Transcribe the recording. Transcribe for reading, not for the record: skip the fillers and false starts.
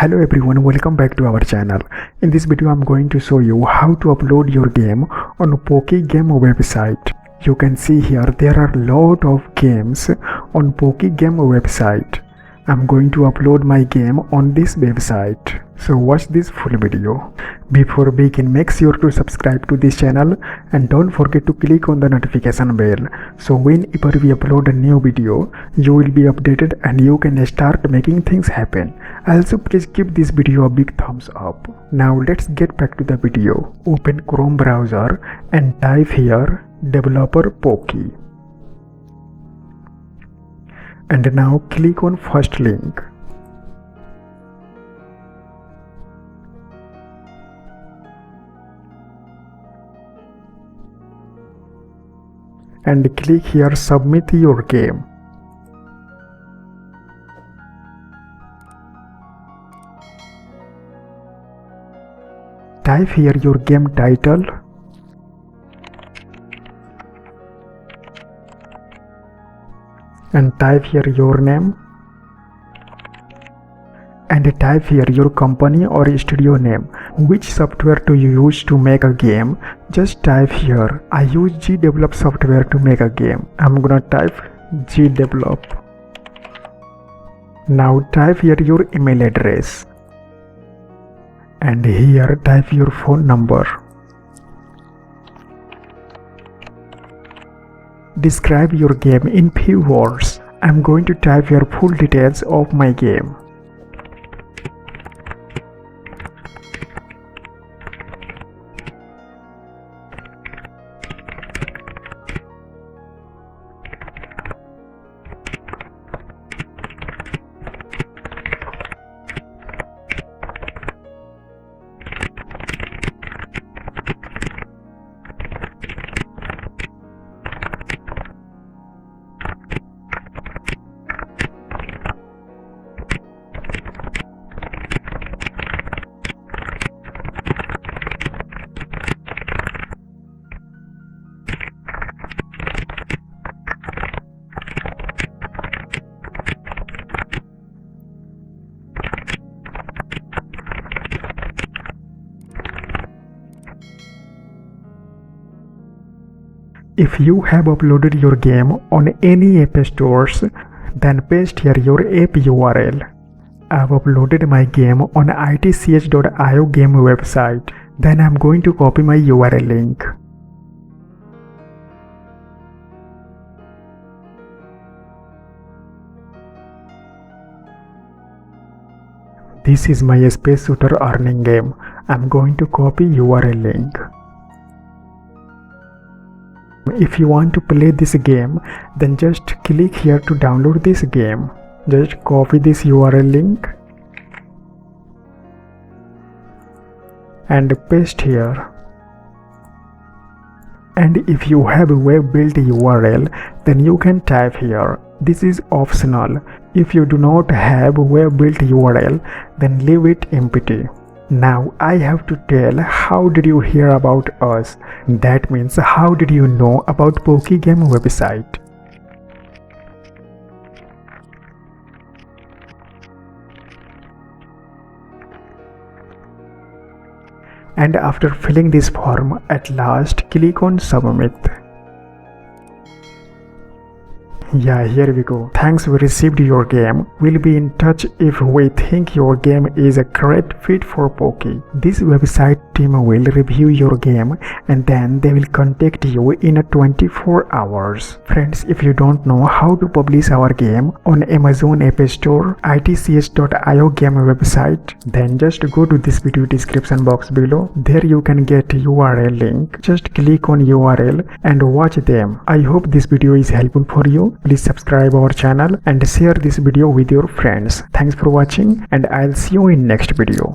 Hello everyone, welcome back to our channel. In this video I'm going to show you how to upload your game on Poki game website. You can see here there are a lot of games on Poki game website. I'm going to upload my game on this website. So watch this full video. Before we begin, make sure to subscribe to this channel and don't forget to click on the notification bell. So whenever we upload a new video, you will be updated and you can start making things happen. Also please give this video a big thumbs up. Now let's get back to the video. Open Chrome browser and type here developer Poki. And now click on first link. And click here submit your game. Type here your game title. And type here your name. And type here your company or studio name. Which software do you use to make a game? Just type here. I use GDevelop software to make a game. I'm gonna type GDevelop. Now type here your email address. And here type your phone number. Describe your game in few words. I'm going to type here full details of my game. If you have uploaded your game on any app stores, then paste here your app URL. I've uploaded my game on itch.io game website. Then I'm going to copy my URL link. This is my space shooter earning game. I'm going to copy URL link. If you want to play this game, then just click here to download this game. Just copy this URL link and paste here. And if you have a web-built URL, then you can type here. This is optional. If you do not have a web-built URL, then leave it empty. Now I have to tell how did you hear about us? That means how did you know about Poki game website? And after filling this form, at last click on submit. Yeah, here we go. Thanks, we received your game. We'll be in touch if we think your game is a correct fit for Poki. This website team will review your game and then they will contact you in a 24 hours. Friends, if you don't know how to publish our game on Amazon App Store, itch.io game website, then just go to this video description box below. There you can get URL link. Just click on URL and watch them. I hope this video is helpful for you. Please subscribe our channel and share this video with your friends. Thanks for watching and I'll see you in next video.